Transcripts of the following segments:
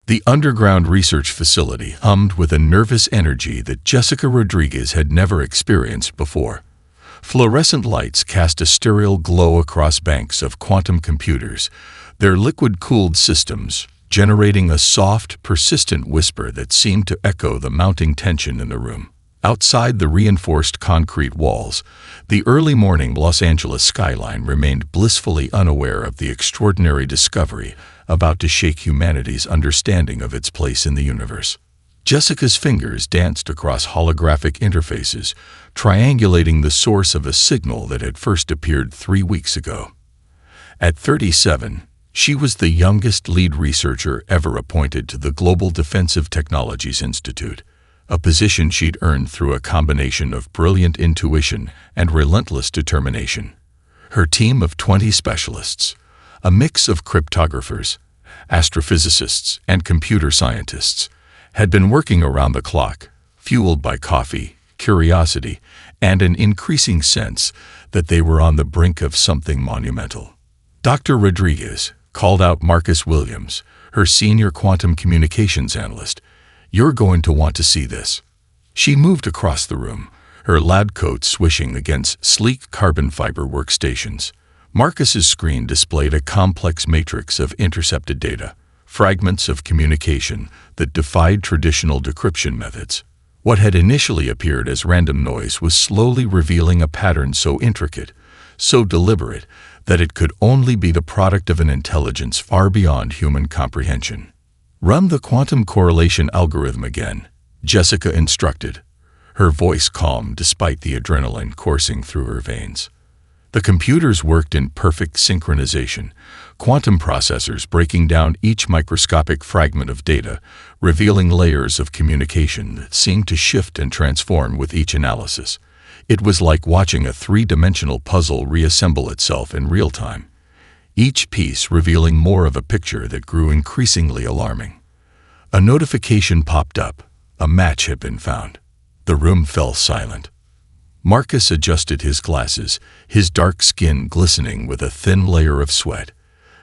The underground research facility hummed with a nervous energy that Jessica Rodriguez had never experienced before. Fluorescent lights cast a sterile glow across banks of quantum computers, their liquid-cooled systems generating a soft, persistent whisper that seemed to echo the mounting tension in the room. Outside the reinforced concrete walls, the early morning Los Angeles skyline remained blissfully unaware of the extraordinary discovery about to shake humanity's understanding of its place in the universe. Jessica's fingers danced across holographic interfaces, triangulating the source of a signal that had first appeared 3 weeks ago. At 37, she was the youngest lead researcher ever appointed to the Global Defensive Technologies Institute, a position she'd earned through a combination of brilliant intuition and relentless determination. Her team of 20 specialists, a mix of cryptographers, astrophysicists, and computer scientists, had been working around the clock, fueled by coffee, curiosity, and an increasing sense that they were on the brink of something monumental. Dr. Rodriguez called out Marcus Williams, her senior quantum communications analyst. "You're going to want to see this." She moved across the room, her lab coat swishing against sleek carbon fiber workstations. Marcus's screen displayed a complex matrix of intercepted data, fragments of communication that defied traditional decryption methods. What had initially appeared as random noise was slowly revealing a pattern so intricate, so deliberate, that it could only be the product of an intelligence far beyond human comprehension. "Run the quantum correlation algorithm again," Jessica instructed, her voice calm despite the adrenaline coursing through her veins. The computers worked in perfect synchronization, quantum processors breaking down each microscopic fragment of data, revealing layers of communication that seemed to shift and transform with each analysis. It was like watching a three-dimensional puzzle reassemble itself in real time, each piece revealing more of a picture that grew increasingly alarming. A notification popped up. A match had been found. The room fell silent. Marcus adjusted his glasses, his dark skin glistening with a thin layer of sweat.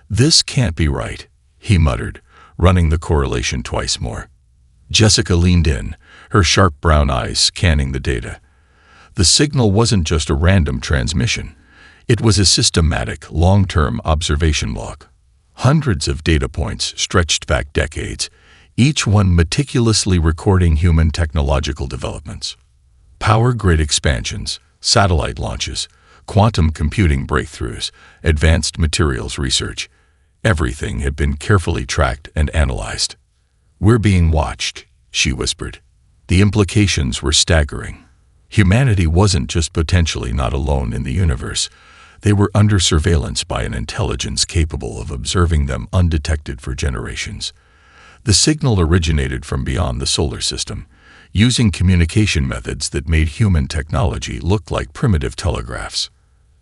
"This can't be right," he muttered, running the correlation twice more. Jessica leaned in, her sharp brown eyes scanning the data. The signal wasn't just a random transmission. It was a systematic, long-term observation log. Hundreds of data points stretched back decades, each one meticulously recording human technological developments. Power grid expansions, satellite launches, quantum computing breakthroughs, advanced materials research. Everything had been carefully tracked and analyzed. "We're being watched," she whispered. The implications were staggering. Humanity wasn't just potentially not alone in the universe. They were under surveillance by an intelligence capable of observing them undetected for generations. The signal originated from beyond the solar system, using communication methods that made human technology look like primitive telegraphs.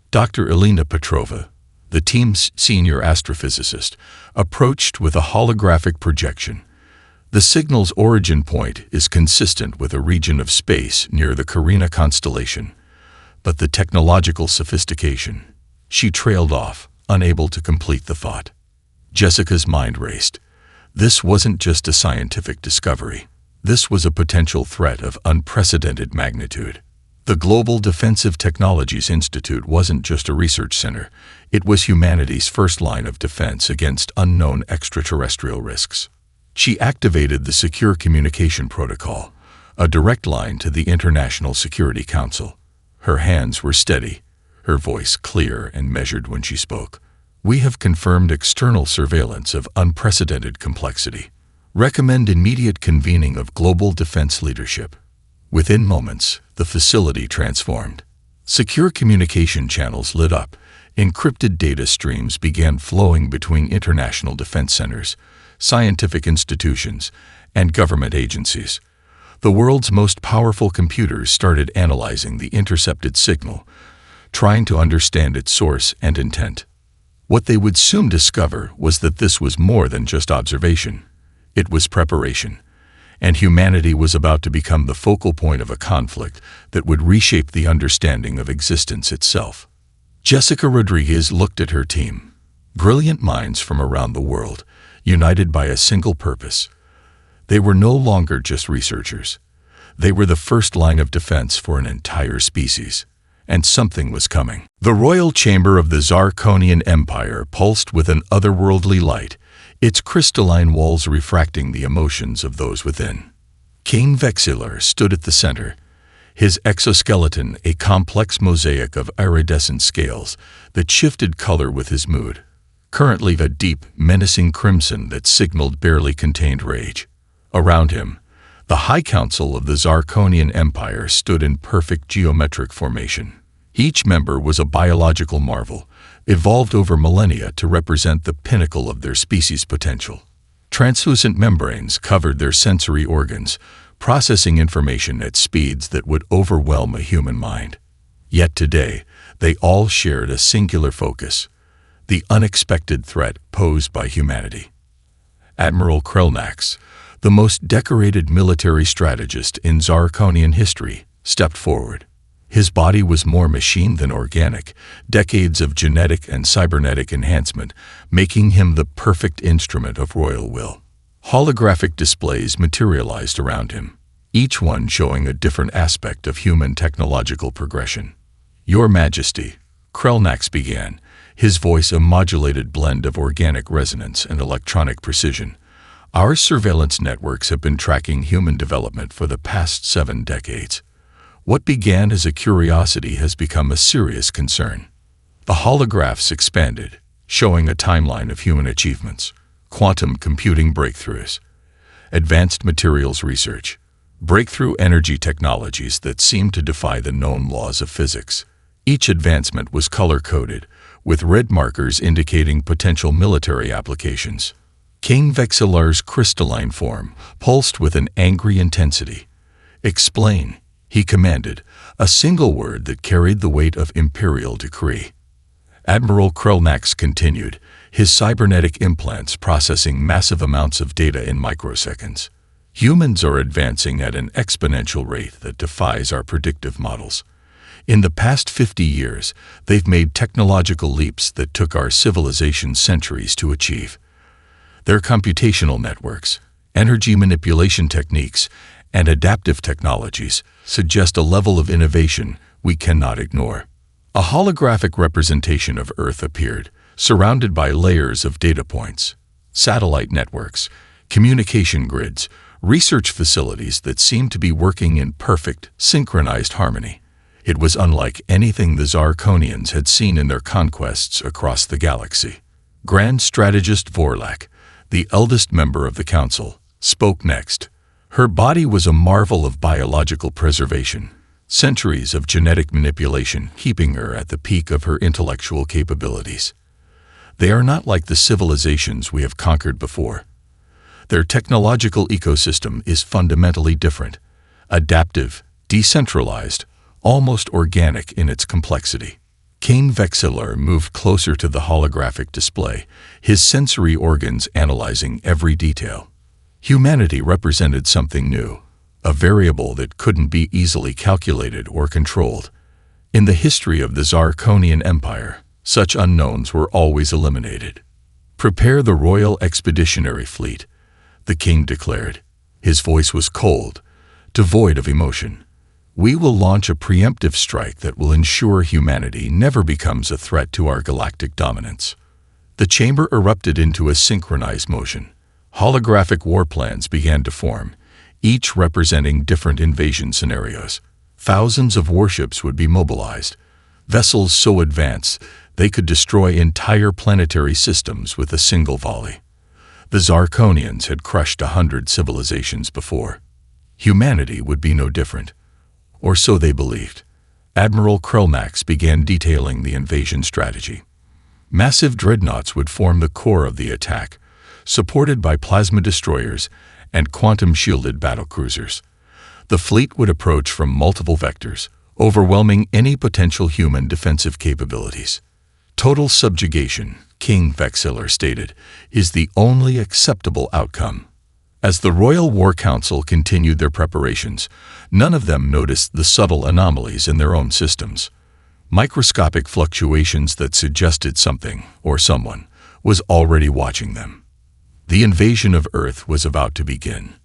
Dr. Elena Petrova, the team's senior astrophysicist, approached with a holographic projection. The signal's origin point is consistent with a region of space near the Carina constellation, but the technological sophistication. She trailed off, unable to complete the thought. Jessica's mind raced. This wasn't just a scientific discovery. This was a potential threat of unprecedented magnitude. The Global Defensive Technologies Institute wasn't just a research center. It was humanity's first line of defense against unknown extraterrestrial risks. She activated the Secure Communication Protocol, a direct line to the International Security Council. Her hands were steady, her voice clear and measured when she spoke. "We have confirmed external surveillance of unprecedented complexity. Recommend immediate convening of global defense leadership." Within moments, the facility transformed. Secure communication channels lit up. Encrypted data streams began flowing between international defense centers, scientific institutions, and government agencies. The world's most powerful computers started analyzing the intercepted signal, trying to understand its source and intent. What they would soon discover was that this was more than just observation. It was preparation, and humanity was about to become the focal point of a conflict that would reshape the understanding of existence itself. Jessica Rodriguez looked at her team. Brilliant minds from around the world, united by a single purpose. They were no longer just researchers. They were the first line of defense for an entire species. And something was coming. The royal chamber of the Zarkonian Empire pulsed with an otherworldly light, its crystalline walls refracting the emotions of those within. King Vexilar stood at the center, his exoskeleton a complex mosaic of iridescent scales that shifted color with his mood, currently a deep, menacing crimson that signaled barely contained rage. Around him, the High Council of the Zarkonian Empire stood in perfect geometric formation. Each member was a biological marvel, evolved over millennia to represent the pinnacle of their species' potential. Translucent membranes covered their sensory organs, processing information at speeds that would overwhelm a human mind. Yet today, they all shared a singular focus: the unexpected threat posed by humanity. Admiral Krelnax, the most decorated military strategist in Zarkonian history, stepped forward. His body was more machine than organic, decades of genetic and cybernetic enhancement, making him the perfect instrument of royal will. Holographic displays materialized around him, each one showing a different aspect of human technological progression. "Your Majesty," Krelnax began, his voice a modulated blend of organic resonance and electronic precision. "Our surveillance networks have been tracking human development for the past 7 decades. What began as a curiosity has become a serious concern." The holographs expanded, showing a timeline of human achievements: quantum computing breakthroughs, advanced materials research, breakthrough energy technologies that seemed to defy the known laws of physics. Each advancement was color-coded, with red markers indicating potential military applications. King Vexilar's crystalline form pulsed with an angry intensity. "Explain," he commanded, a single word that carried the weight of imperial decree. Admiral Krelnax continued, his cybernetic implants processing massive amounts of data in microseconds. "Humans are advancing at an exponential rate that defies our predictive models. In the past 50 years, they've made technological leaps that took our civilization centuries to achieve. Their computational networks, energy manipulation techniques, and adaptive technologies suggest a level of innovation we cannot ignore." A holographic representation of Earth appeared, surrounded by layers of data points, satellite networks, communication grids, research facilities that seemed to be working in perfect, synchronized harmony. It was unlike anything the Zarkonians had seen in their conquests across the galaxy. Grand Strategist Vorlak, the eldest member of the council, spoke next. Her body was a marvel of biological preservation, centuries of genetic manipulation keeping her at the peak of her intellectual capabilities. "They are not like the civilizations we have conquered before. Their technological ecosystem is fundamentally different, adaptive, decentralized, almost organic in its complexity." King Vexilar moved closer to the holographic display, his sensory organs analyzing every detail. Humanity represented something new, a variable that couldn't be easily calculated or controlled. In the history of the Zarkonian Empire, such unknowns were always eliminated. "Prepare the Royal Expeditionary Fleet," the king declared. His voice was cold, devoid of emotion. "We will launch a preemptive strike that will ensure humanity never becomes a threat to our galactic dominance." The chamber erupted into a synchronized motion. Holographic war plans began to form, each representing different invasion scenarios. Thousands of warships would be mobilized, vessels so advanced they could destroy entire planetary systems with a single volley. The Zarkonians had crushed 100 civilizations before. Humanity would be no different. Or so they believed. Admiral Krelnax began detailing the invasion strategy. Massive dreadnoughts would form the core of the attack, supported by plasma destroyers and quantum-shielded battlecruisers. The fleet would approach from multiple vectors, overwhelming any potential human defensive capabilities. "Total subjugation," King Vexilar stated, "is the only acceptable outcome." As the Royal War Council continued their preparations, none of them noticed the subtle anomalies in their own systems. Microscopic fluctuations that suggested something, or someone, was already watching them. The invasion of Earth was about to begin,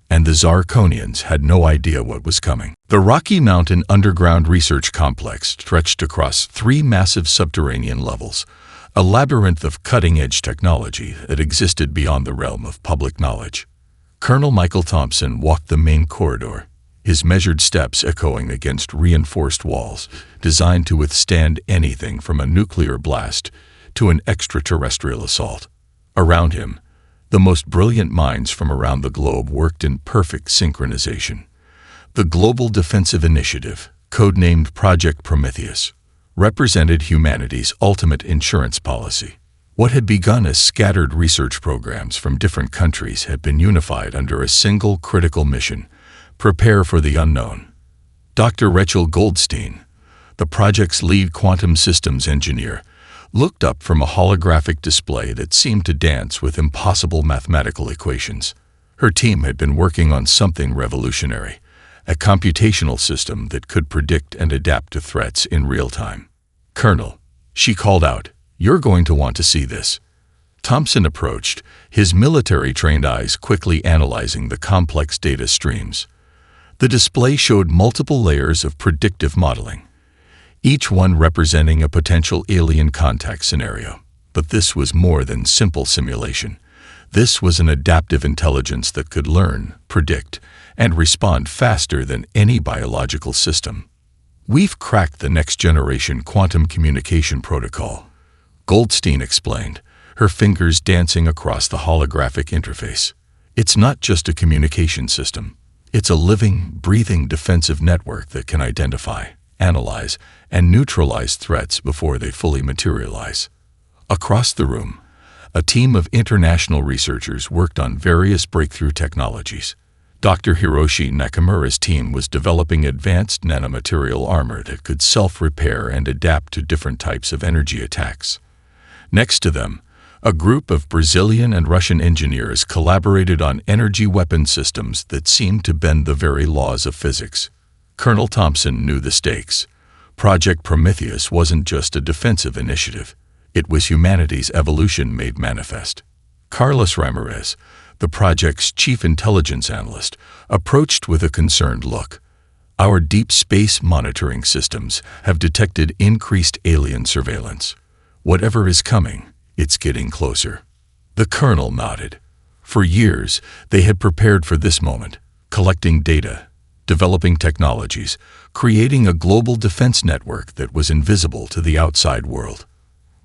and the Zarkonians had no idea what was coming. The Rocky Mountain underground research complex stretched across 3 massive subterranean levels, a labyrinth of cutting-edge technology that existed beyond the realm of public knowledge. Colonel Michael Thompson walked the main corridor, his measured steps echoing against reinforced walls designed to withstand anything from a nuclear blast to an extraterrestrial assault. Around him, the most brilliant minds from around the globe worked in perfect synchronization. The Global Defensive Initiative, codenamed Project Prometheus, represented humanity's ultimate insurance policy. What had begun as scattered research programs from different countries had been unified under a single critical mission: prepare for the unknown. Dr. Rachel Goldstein, the project's lead quantum systems engineer, looked up from a holographic display that seemed to dance with impossible mathematical equations. Her team had been working on something revolutionary, a computational system that could predict and adapt to threats in real time. "Colonel," she called out, "you're going to want to see this." Thompson approached, his military-trained eyes quickly analyzing the complex data streams. The display showed multiple layers of predictive modeling, each one representing a potential alien contact scenario. But this was more than simple simulation. This was an adaptive intelligence that could learn, predict, and respond faster than any biological system. "We've cracked the next-generation quantum communication protocol," Goldstein explained, her fingers dancing across the holographic interface. "It's not just a communication system. It's a living, breathing defensive network that can identify, analyze, and neutralize threats before they fully materialize." Across the room, a team of international researchers worked on various breakthrough technologies. Dr. Hiroshi Nakamura's team was developing advanced nanomaterial armor that could self-repair and adapt to different types of energy attacks. Next to them, a group of Brazilian and Russian engineers collaborated on energy weapon systems that seemed to bend the very laws of physics. Colonel Thompson knew the stakes. Project Prometheus wasn't just a defensive initiative. It was humanity's evolution made manifest. Carlos Ramirez, the project's chief intelligence analyst, approached with a concerned look. "Our deep space monitoring systems have detected increased alien surveillance. Whatever is coming, it's getting closer." The colonel nodded. For years, they had prepared for this moment, collecting data, developing technologies, creating a global defense network that was invisible to the outside world.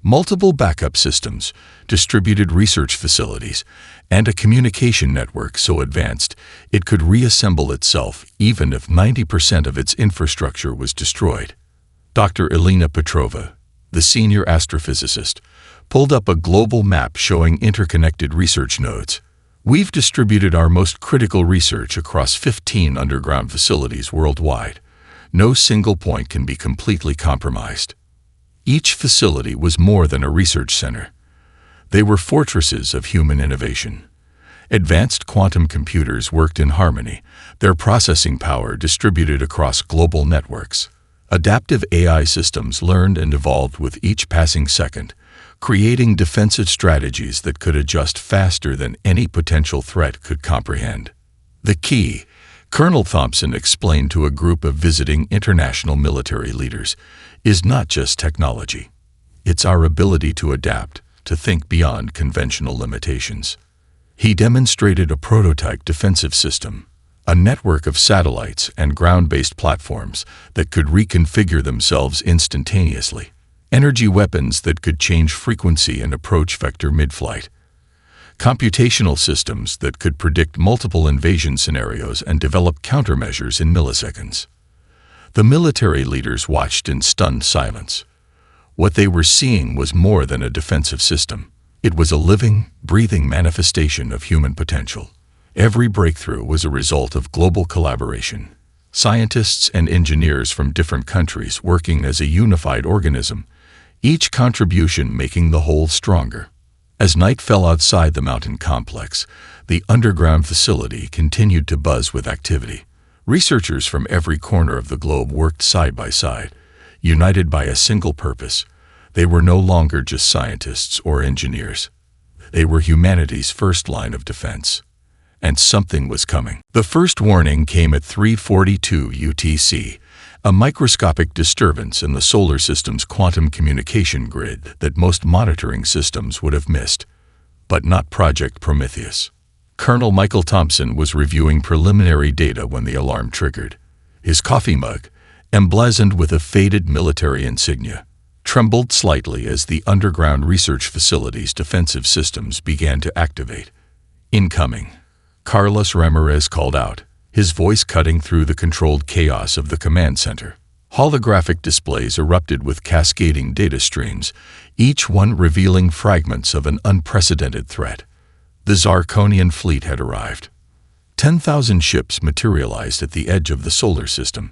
Multiple backup systems, distributed research facilities, and a communication network so advanced it could reassemble itself even if 90% of its infrastructure was destroyed. Dr. Elena Petrova, the senior astrophysicist, pulled up a global map showing interconnected research nodes. "We've distributed our most critical research across 15 underground facilities worldwide. No single point can be completely compromised." Each facility was more than a research center. They were fortresses of human innovation. Advanced quantum computers worked in harmony, their processing power distributed across global networks. Adaptive AI systems learned and evolved with each passing second, creating defensive strategies that could adjust faster than any potential threat could comprehend. "The key," Colonel Thompson explained to a group of visiting international military leaders, "is not just technology. It's our ability to adapt, to think beyond conventional limitations." He demonstrated a prototype defensive system, a network of satellites and ground-based platforms that could reconfigure themselves instantaneously, energy weapons that could change frequency and approach vector mid-flight, computational systems that could predict multiple invasion scenarios and develop countermeasures in milliseconds. The military leaders watched in stunned silence. What they were seeing was more than a defensive system. It was a living, breathing manifestation of human potential. Every breakthrough was a result of global collaboration. Scientists and engineers from different countries working as a unified organism, each contribution making the whole stronger. As night fell outside the mountain complex, the underground facility continued to buzz with activity. Researchers from every corner of the globe worked side by side, united by a single purpose. They were no longer just scientists or engineers. They were humanity's first line of defense. And something was coming. The first warning came at 3:42 UTC, a microscopic disturbance in the solar system's quantum communication grid that most monitoring systems would have missed. But not Project Prometheus. Colonel Michael Thompson was reviewing preliminary data when the alarm triggered. His coffee mug, emblazoned with a faded military insignia, trembled slightly as the underground research facility's defensive systems began to activate. Incoming, Carlos Ramirez called out, his voice cutting through the controlled chaos of the command center. Holographic displays erupted with cascading data streams, each one revealing fragments of an unprecedented threat. The Zarkonian fleet had arrived. 10,000 ships materialized at the edge of the solar system,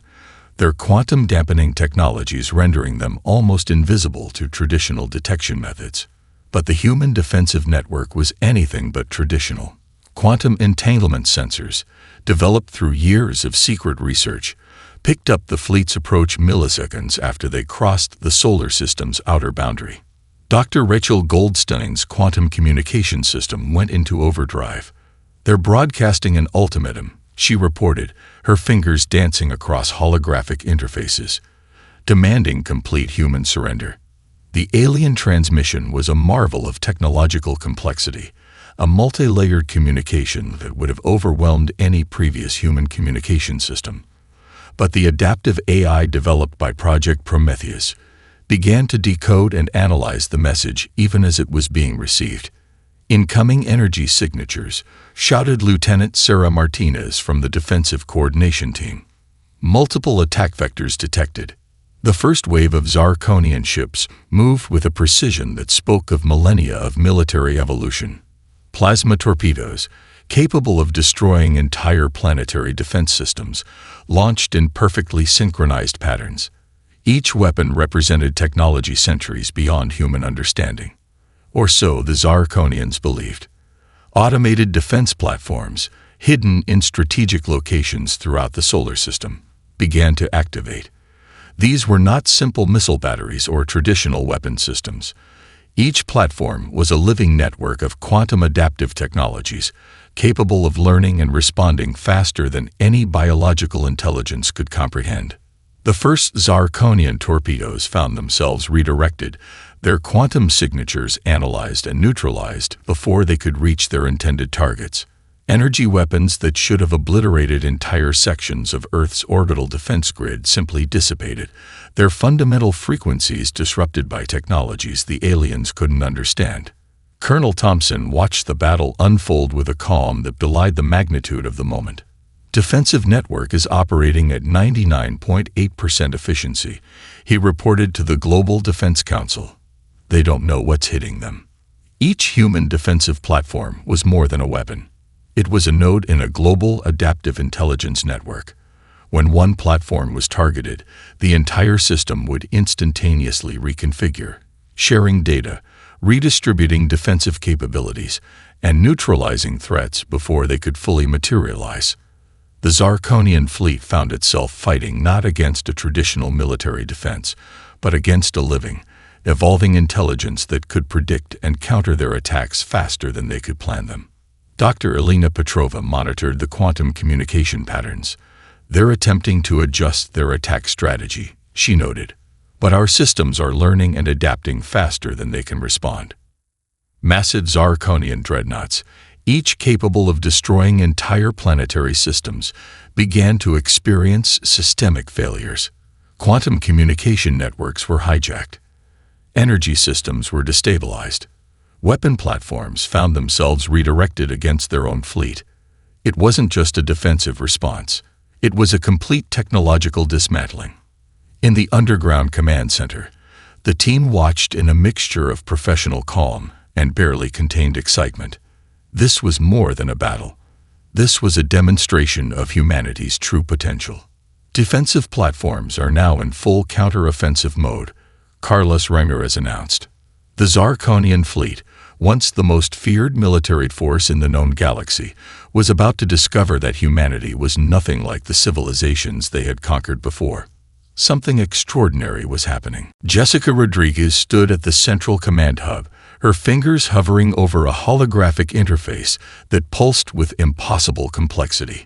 their quantum-dampening technologies rendering them almost invisible to traditional detection methods. But the human defensive network was anything but traditional. Quantum entanglement sensors, developed through years of secret research, picked up the fleet's approach milliseconds after they crossed the solar system's outer boundary. Dr. Rachel Goldstein's quantum communication system went into overdrive. "They're broadcasting an ultimatum," she reported, her fingers dancing across holographic interfaces, demanding complete human surrender. The alien transmission was a marvel of technological complexity, a multi-layered communication that would have overwhelmed any previous human communication system. But the adaptive AI developed by Project Prometheus began to decode and analyze the message even as it was being received. "Incoming energy signatures," shouted Lieutenant Sarah Martinez from the Defensive Coordination Team. Multiple attack vectors detected. The first wave of Zarkonian ships moved with a precision that spoke of millennia of military evolution. Plasma torpedoes, capable of destroying entire planetary defense systems, launched in perfectly synchronized patterns. Each weapon represented technology centuries beyond human understanding. Or so the Zarkonians believed. Automated defense platforms, hidden in strategic locations throughout the solar system, began to activate. These were not simple missile batteries or traditional weapon systems. Each platform was a living network of quantum adaptive technologies, capable of learning and responding faster than any biological intelligence could comprehend. The first Zarkonian torpedoes found themselves redirected, their quantum signatures analyzed and neutralized before they could reach their intended targets. Energy weapons that should have obliterated entire sections of Earth's orbital defense grid simply dissipated, their fundamental frequencies disrupted by technologies the aliens couldn't understand. Colonel Thompson watched the battle unfold with a calm that belied the magnitude of the moment. "Defensive network is operating at 99.8% efficiency," he reported to the Global Defense Council. "They don't know what's hitting them." Each human defensive platform was more than a weapon. It was a node in a global adaptive intelligence network. When one platform was targeted, the entire system would instantaneously reconfigure, sharing data, redistributing defensive capabilities, and neutralizing threats before they could fully materialize. The Zarkonian fleet found itself fighting not against a traditional military defense, but against a living, evolving intelligence that could predict and counter their attacks faster than they could plan them. Dr. Elena Petrova monitored the quantum communication patterns. "They're attempting to adjust their attack strategy," she noted. "But our systems are learning and adapting faster than they can respond." Massive Zarkonian dreadnoughts, each capable of destroying entire planetary systems, began to experience systemic failures. Quantum communication networks were hijacked. Energy systems were destabilized. Weapon platforms found themselves redirected against their own fleet. It wasn't just a defensive response. It was a complete technological dismantling. In the underground command center, the team watched in a mixture of professional calm and barely contained excitement. This was more than a battle. This was a demonstration of humanity's true potential. "Defensive platforms are now in full counter-offensive mode," Carlos Ramirez announced. The Zarkonian fleet, once the most feared military force in the known galaxy, was about to discover that humanity was nothing like the civilizations they had conquered before. Something extraordinary was happening. Jessica Rodriguez stood at the central command hub, her fingers hovering over a holographic interface that pulsed with impossible complexity.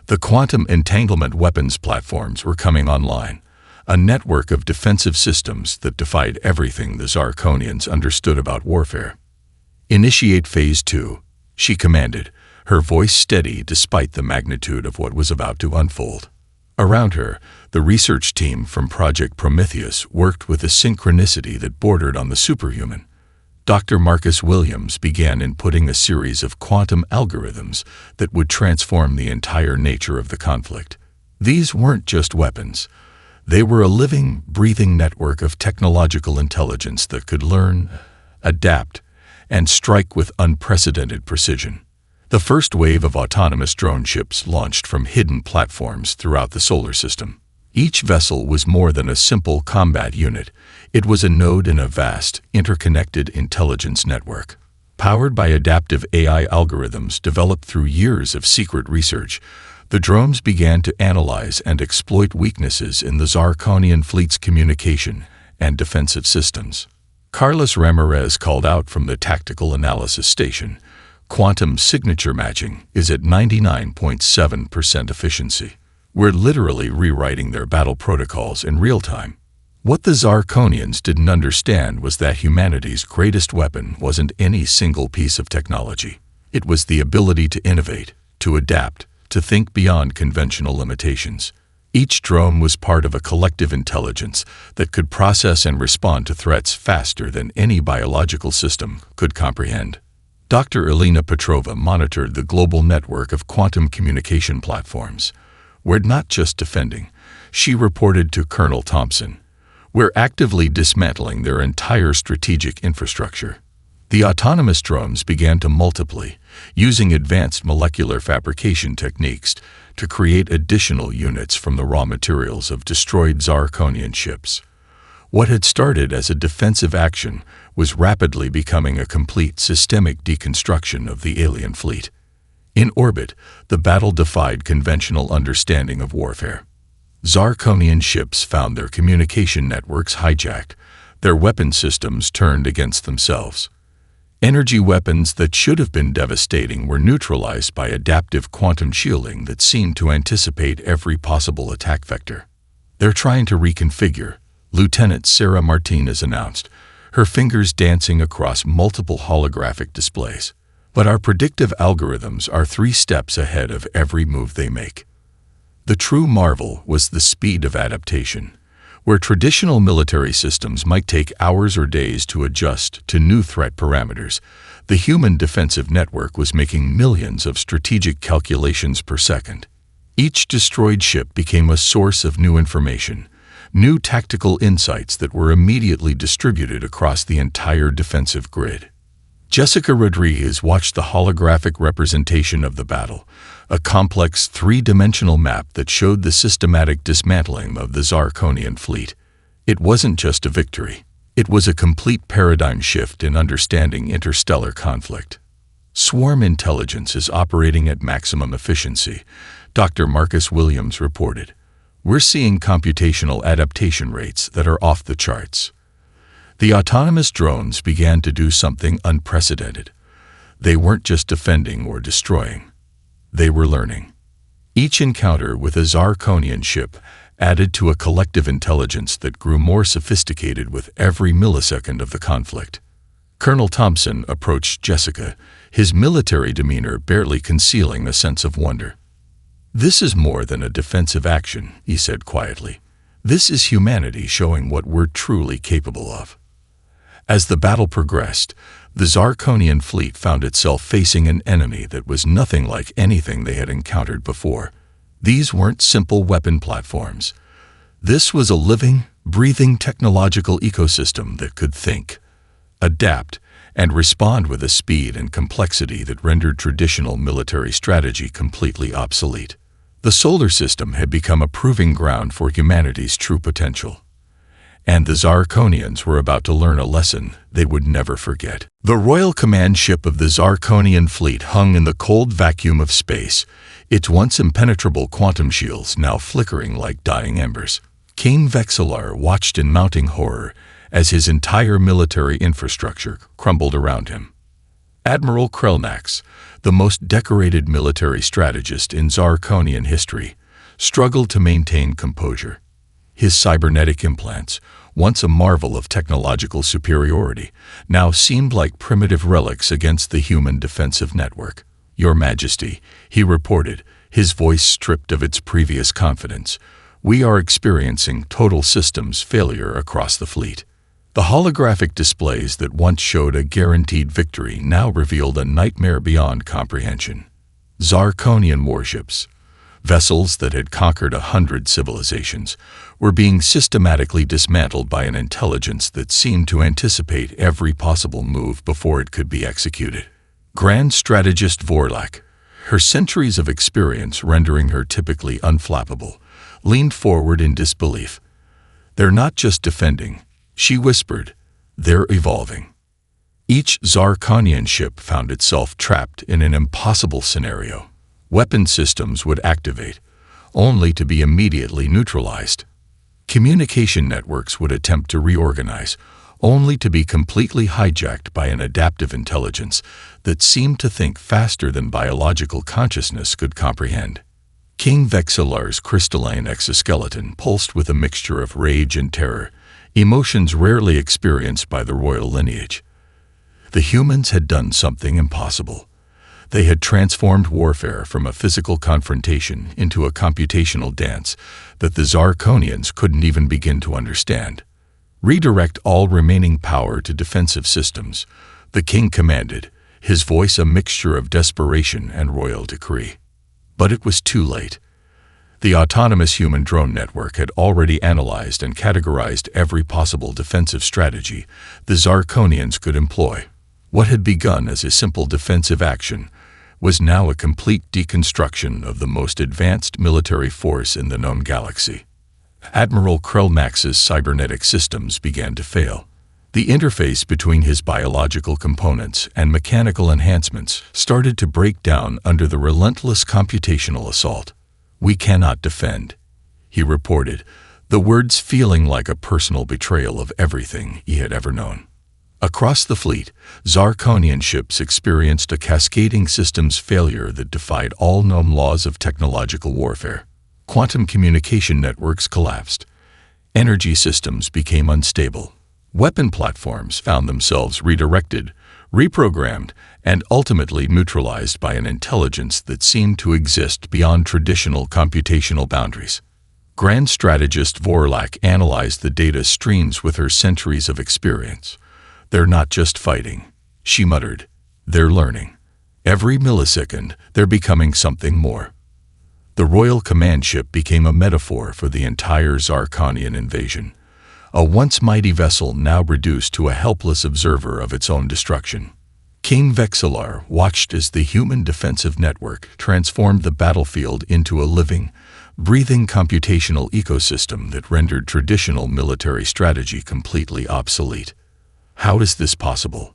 The quantum entanglement weapons platforms were coming online, a network of defensive systems that defied everything the Zarkonians understood about warfare. "Initiate Phase 2, she commanded, her voice steady despite the magnitude of what was about to unfold. Around her, the research team from Project Prometheus worked with a synchronicity that bordered on the superhuman. Dr. Marcus Williams began inputting a series of quantum algorithms that would transform the entire nature of the conflict. These weren't just weapons. They were a living, breathing network of technological intelligence that could learn, adapt, and strike with unprecedented precision. The first wave of autonomous drone ships launched from hidden platforms throughout the solar system. Each vessel was more than a simple combat unit. It was a node in a vast, interconnected intelligence network. Powered by adaptive AI algorithms developed through years of secret research, the drones began to analyze and exploit weaknesses in the Zarkonian fleet's communication and defensive systems. Carlos Ramirez called out from the tactical analysis station, "Quantum signature matching is at 99.7% efficiency. We're literally rewriting their battle protocols in real time." What the Zarkonians didn't understand was that humanity's greatest weapon wasn't any single piece of technology. It was the ability to innovate, to adapt, to think beyond conventional limitations. Each drone was part of a collective intelligence that could process and respond to threats faster than any biological system could comprehend. Dr. Elena Petrova monitored the global network of quantum communication platforms. "We're not just defending," she reported to Colonel Thompson. "We're actively dismantling their entire strategic infrastructure." The autonomous drones began to multiply, using advanced molecular fabrication techniques to create additional units from the raw materials of destroyed Zarkonian ships. What had started as a defensive action was rapidly becoming a complete systemic deconstruction of the alien fleet. In orbit, the battle defied conventional understanding of warfare. Zarkonian ships found their communication networks hijacked, their weapon systems turned against themselves. Energy weapons that should have been devastating were neutralized by adaptive quantum shielding that seemed to anticipate every possible attack vector. "They're trying to reconfigure," Lieutenant Sarah Martinez announced, her fingers dancing across multiple holographic displays. "But our predictive algorithms are 3 steps ahead of every move they make." The true marvel was the speed of adaptation. Where traditional military systems might take hours or days to adjust to new threat parameters, the human defensive network was making millions of strategic calculations per second. Each destroyed ship became a source of new information, new tactical insights that were immediately distributed across the entire defensive grid. Jessica Rodriguez watched the holographic representation of the battle, a complex 3-dimensional map that showed the systematic dismantling of the Zarkonian fleet. It wasn't just a victory. It was a complete paradigm shift in understanding interstellar conflict. "Swarm intelligence is operating at maximum efficiency," Dr. Marcus Williams reported. "We're seeing computational adaptation rates that are off the charts." The autonomous drones began to do something unprecedented. They weren't just defending or destroying. They were learning. Each encounter with a Zarkonian ship added to a collective intelligence that grew more sophisticated with every millisecond of the conflict. Colonel Thompson approached Jessica, his military demeanor barely concealing a sense of wonder. "This is more than a defensive action," he said quietly. "This is humanity showing what we're truly capable of." As the battle progressed, the Zarkonian fleet found itself facing an enemy that was nothing like anything they had encountered before. These weren't simple weapon platforms. This was a living, breathing technological ecosystem that could think, adapt, and respond with a speed and complexity that rendered traditional military strategy completely obsolete. The solar system had become a proving ground for humanity's true potential. And the Zarkonians were about to learn a lesson they would never forget. The Royal Command ship of the Zarkonian fleet hung in the cold vacuum of space, its once impenetrable quantum shields now flickering like dying embers. Cain Vexillar watched in mounting horror as his entire military infrastructure crumbled around him. Admiral Krelnax, the most decorated military strategist in Zarkonian history, struggled to maintain composure. His cybernetic implants, once a marvel of technological superiority, now seemed like primitive relics against the human defensive network. "Your Majesty," he reported, his voice stripped of its previous confidence, "we are experiencing total systems failure across the fleet." The holographic displays that once showed a guaranteed victory now revealed a nightmare beyond comprehension. Zarkonian warships, vessels that had conquered 100 civilizations, were being systematically dismantled by an intelligence that seemed to anticipate every possible move before it could be executed. Grand Strategist Vorlak, her centuries of experience rendering her typically unflappable, leaned forward in disbelief. "They're not just defending," she whispered, "they're evolving." Each Zarkonian ship found itself trapped in an impossible scenario. Weapon systems would activate, only to be immediately neutralized. Communication networks would attempt to reorganize, only to be completely hijacked by an adaptive intelligence that seemed to think faster than biological consciousness could comprehend. King Vexillar's crystalline exoskeleton pulsed with a mixture of rage and terror, emotions rarely experienced by the royal lineage. The humans had done something impossible. They had transformed warfare from a physical confrontation into a computational dance that the Zarkonians couldn't even begin to understand. "Redirect all remaining power to defensive systems," the king commanded, his voice a mixture of desperation and royal decree. But it was too late. The autonomous human drone network had already analyzed and categorized every possible defensive strategy the Zarkonians could employ. What had begun as a simple defensive action was now a complete deconstruction of the most advanced military force in the known galaxy. Admiral Krelnax's cybernetic systems began to fail. The interface between his biological components and mechanical enhancements started to break down under the relentless computational assault. "We cannot defend," he reported, the words feeling like a personal betrayal of everything he had ever known. Across the fleet, Zarkonian ships experienced a cascading systems failure that defied all known laws of technological warfare. Quantum communication networks collapsed. Energy systems became unstable. Weapon platforms found themselves redirected, reprogrammed, and ultimately neutralized by an intelligence that seemed to exist beyond traditional computational boundaries. Grand Strategist Vorlak analyzed the data streams with her centuries of experience. "They're not just fighting," she muttered. "They're learning. Every millisecond, they're becoming something more." The Royal Command Ship became a metaphor for the entire Zarkonian invasion, a once mighty vessel now reduced to a helpless observer of its own destruction. King Vexillar watched as the human defensive network transformed the battlefield into a living, breathing computational ecosystem that rendered traditional military strategy completely obsolete. "How is this possible?"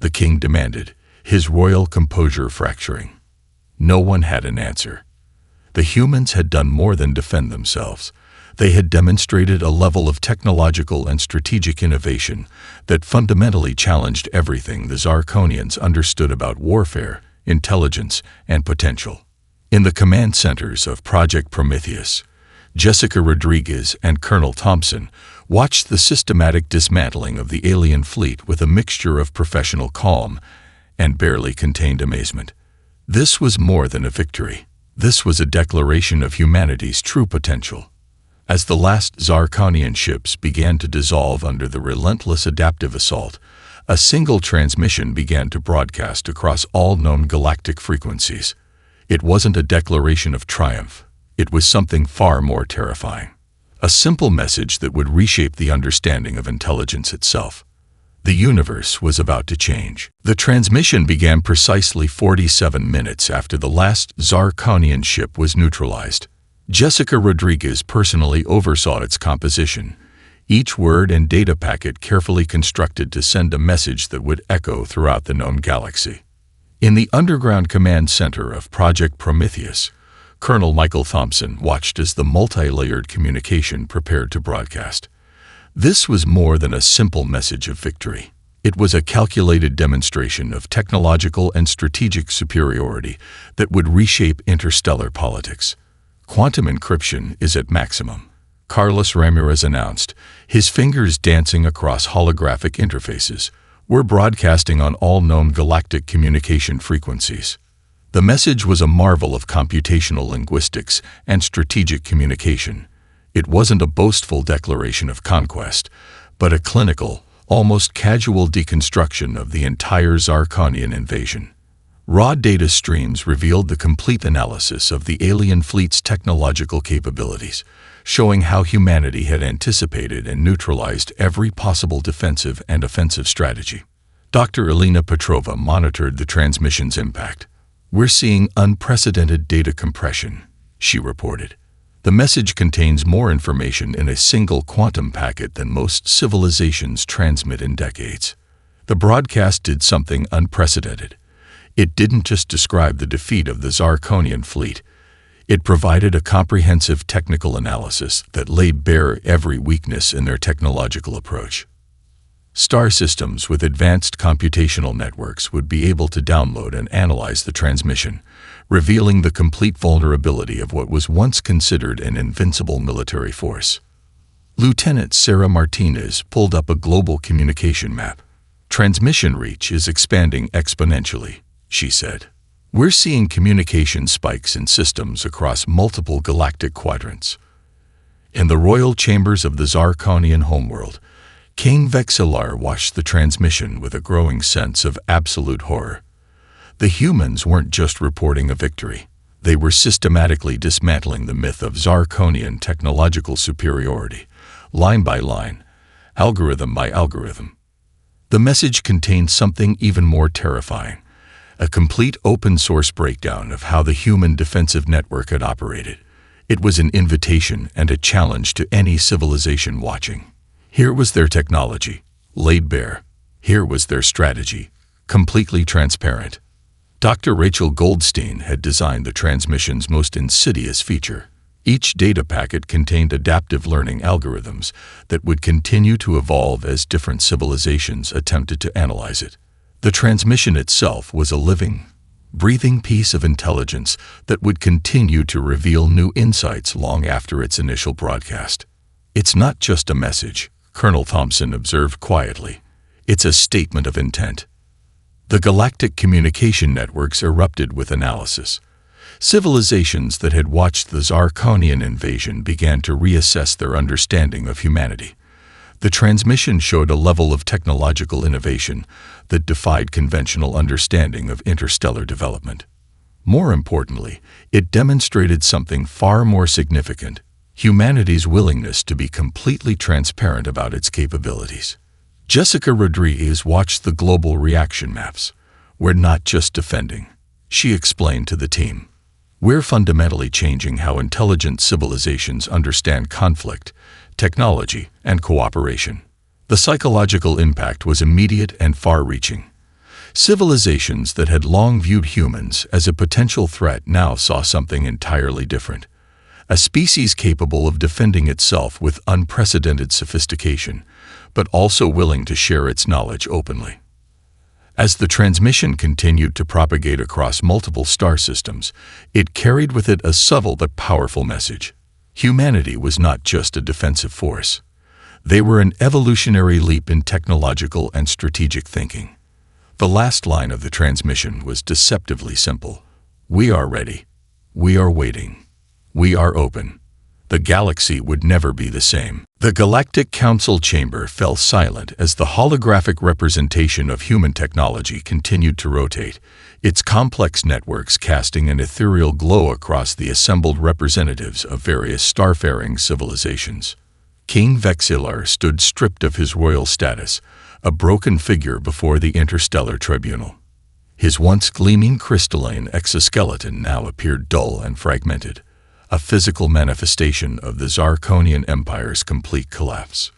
the king demanded, his royal composure fracturing. No one had an answer. The humans had done more than defend themselves. They had demonstrated a level of technological and strategic innovation that fundamentally challenged everything the Zarkonians understood about warfare, intelligence, and potential. In the command centers of Project Prometheus, Jessica Rodriguez and Colonel Thompson watched the systematic dismantling of the alien fleet with a mixture of professional calm and barely contained amazement. This was more than a victory. This was a declaration of humanity's true potential. As the last Zarkonian ships began to dissolve under the relentless adaptive assault, a single transmission began to broadcast across all known galactic frequencies. It wasn't a declaration of triumph. It was something far more terrifying. A simple message that would reshape the understanding of intelligence itself. The universe was about to change. The transmission began precisely 47 minutes after the last Zarkonian ship was neutralized. Jessica Rodriguez personally oversaw its composition, each word and data packet carefully constructed to send a message that would echo throughout the known galaxy. In the underground command center of Project Prometheus, Colonel Michael Thompson watched as the multi-layered communication prepared to broadcast. This was more than a simple message of victory. It was a calculated demonstration of technological and strategic superiority that would reshape interstellar politics. Quantum encryption is at maximum, Carlos Ramirez announced, his fingers dancing across holographic interfaces. We're broadcasting on all known galactic communication frequencies. The message was a marvel of computational linguistics and strategic communication. It wasn't a boastful declaration of conquest, but a clinical, almost casual deconstruction of the entire Zarkonian invasion. Raw data streams revealed the complete analysis of the alien fleet's technological capabilities, showing how humanity had anticipated and neutralized every possible defensive and offensive strategy. Dr. Elena Petrova monitored the transmission's impact. "We're seeing unprecedented data compression," she reported. "The message contains more information in a single quantum packet than most civilizations transmit in decades." The broadcast did something unprecedented. It didn't just describe the defeat of the Zarkonian fleet. It provided a comprehensive technical analysis that laid bare every weakness in their technological approach. Star systems with advanced computational networks would be able to download and analyze the transmission, revealing the complete vulnerability of what was once considered an invincible military force. Lieutenant Sarah Martinez pulled up a global communication map. "Transmission reach is expanding exponentially," she said. "We're seeing communication spikes in systems across multiple galactic quadrants." In the royal chambers of the Zarkonian homeworld, King Vexilar watched the transmission with a growing sense of absolute horror. The humans weren't just reporting a victory. They were systematically dismantling the myth of Zarkonian technological superiority, line by line, algorithm by algorithm. The message contained something even more terrifying, a complete open-source breakdown of how the human defensive network had operated. It was an invitation and a challenge to any civilization watching. Here was their technology, laid bare. Here was their strategy, completely transparent. Dr. Rachel Goldstein had designed the transmission's most insidious feature. Each data packet contained adaptive learning algorithms that would continue to evolve as different civilizations attempted to analyze it. The transmission itself was a living, breathing piece of intelligence that would continue to reveal new insights long after its initial broadcast. "It's not just a message," Colonel Thompson observed quietly. "It's a statement of intent." The galactic communication networks erupted with analysis. Civilizations that had watched the Zarkonian invasion began to reassess their understanding of humanity. The transmission showed a level of technological innovation that defied conventional understanding of interstellar development. More importantly, it demonstrated something far more significant: humanity's willingness to be completely transparent about its capabilities. Jessica Rodriguez watched the global reaction maps. "We're not just defending," she explained to the team. "We're fundamentally changing how intelligent civilizations understand conflict, technology, and cooperation." The psychological impact was immediate and far-reaching. Civilizations that had long viewed humans as a potential threat now saw something entirely different. A species capable of defending itself with unprecedented sophistication, but also willing to share its knowledge openly. As the transmission continued to propagate across multiple star systems, it carried with it a subtle but powerful message. Humanity was not just a defensive force. They were an evolutionary leap in technological and strategic thinking. The last line of the transmission was deceptively simple. "We are ready. We are waiting. We are open." The galaxy would never be the same. The Galactic Council chamber fell silent as the holographic representation of human technology continued to rotate, its complex networks casting an ethereal glow across the assembled representatives of various starfaring civilizations. King Vexilar stood stripped of his royal status, a broken figure before the interstellar tribunal. His once gleaming crystalline exoskeleton now appeared dull and fragmented, a physical manifestation of the Zarkonian Empire's complete collapse.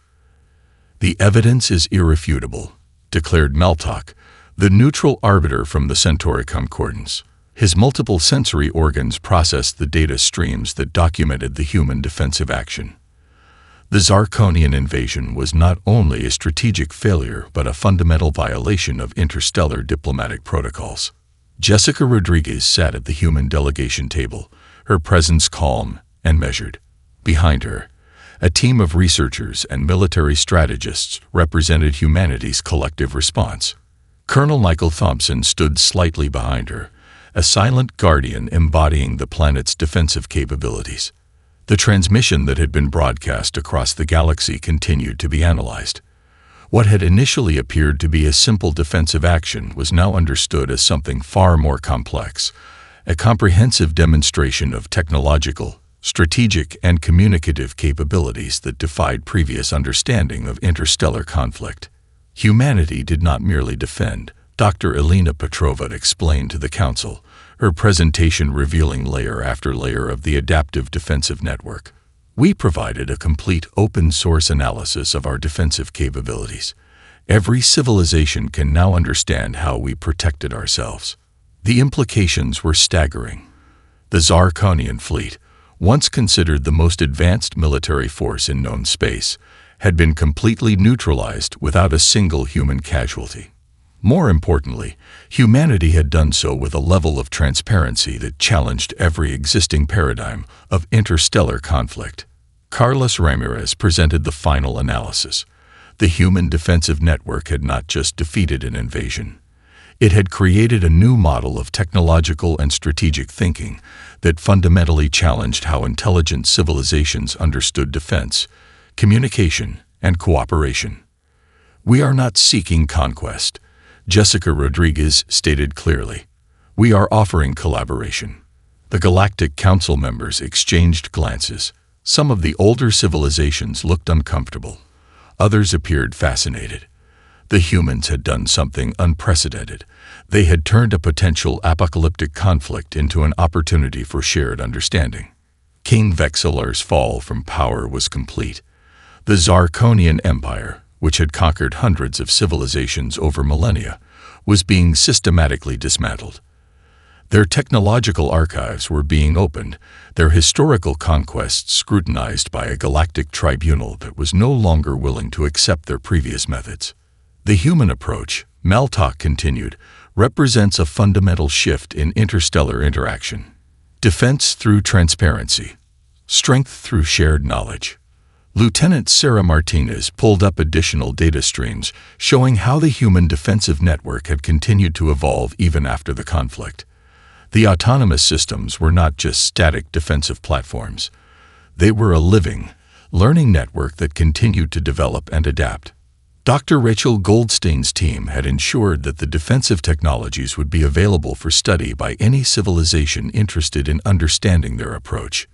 "The evidence is irrefutable," declared Meltok, the neutral arbiter from the Centauri Concordance. His multiple sensory organs processed the data streams that documented the human defensive action. The Zarkonian invasion was not only a strategic failure but a fundamental violation of interstellar diplomatic protocols. Jessica Rodriguez sat at the human delegation table, her presence calm and measured. Behind her, a team of researchers and military strategists represented humanity's collective response. Colonel Michael Thompson stood slightly behind her, a silent guardian embodying the planet's defensive capabilities. The transmission that had been broadcast across the galaxy continued to be analyzed. What had initially appeared to be a simple defensive action was now understood as something far more complex, a comprehensive demonstration of technological, strategic, and communicative capabilities that defied previous understanding of interstellar conflict. Humanity did not merely defend, Dr. Elena Petrova explained to the Council, her presentation revealing layer after layer of the adaptive defensive network. We provided a complete open-source analysis of our defensive capabilities. Every civilization can now understand how we protected ourselves. The implications were staggering. The Zarkonian fleet, once considered the most advanced military force in known space, had been completely neutralized without a single human casualty. More importantly, humanity had done so with a level of transparency that challenged every existing paradigm of interstellar conflict. Carlos Ramirez presented the final analysis. The human defensive network had not just defeated an invasion. It had created a new model of technological and strategic thinking that fundamentally challenged how intelligent civilizations understood defense, communication, and cooperation. We are not seeking conquest, Jessica Rodriguez stated clearly. We are offering collaboration. The Galactic Council members exchanged glances. Some of the older civilizations looked uncomfortable. Others appeared fascinated. The humans had done something unprecedented. They had turned a potential apocalyptic conflict into an opportunity for shared understanding. King Vexillar's fall from power was complete. The Zarkonian Empire, which had conquered hundreds of civilizations over millennia, was being systematically dismantled. Their technological archives were being opened, their historical conquests scrutinized by a galactic tribunal that was no longer willing to accept their previous methods. The human approach, Maltok continued, represents a fundamental shift in interstellar interaction. Defense through transparency. Strength through shared knowledge. Lieutenant Sarah Martinez pulled up additional data streams showing how the human defensive network had continued to evolve even after the conflict. The autonomous systems were not just static defensive platforms. They were a living, learning network that continued to develop and adapt. Dr. Rachel Goldstein's team had ensured that the defensive technologies would be available for study by any civilization interested in understanding their approach.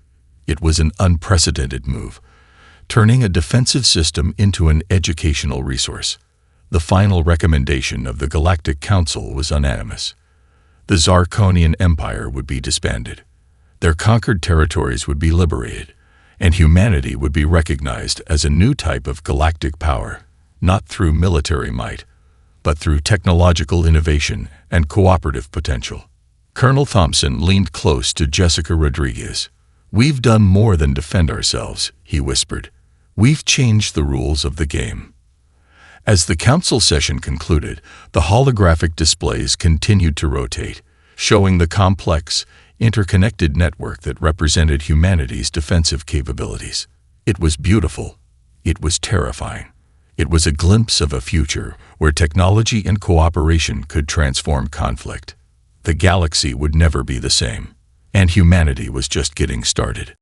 It was an unprecedented move, turning a defensive system into an educational resource. The final recommendation of the Galactic Council was unanimous. The Zarkonian Empire would be disbanded. Their conquered territories would be liberated, and humanity would be recognized as a new type of galactic power, not through military might, but through technological innovation and cooperative potential. Colonel Thompson leaned close to Jessica Rodriguez. "We've done more than defend ourselves," he whispered. "We've changed the rules of the game." As the council session concluded, the holographic displays continued to rotate, showing the complex, interconnected network that represented humanity's defensive capabilities. It was beautiful. It was terrifying. It was a glimpse of a future where technology and cooperation could transform conflict. The galaxy would never be the same, and humanity was just getting started.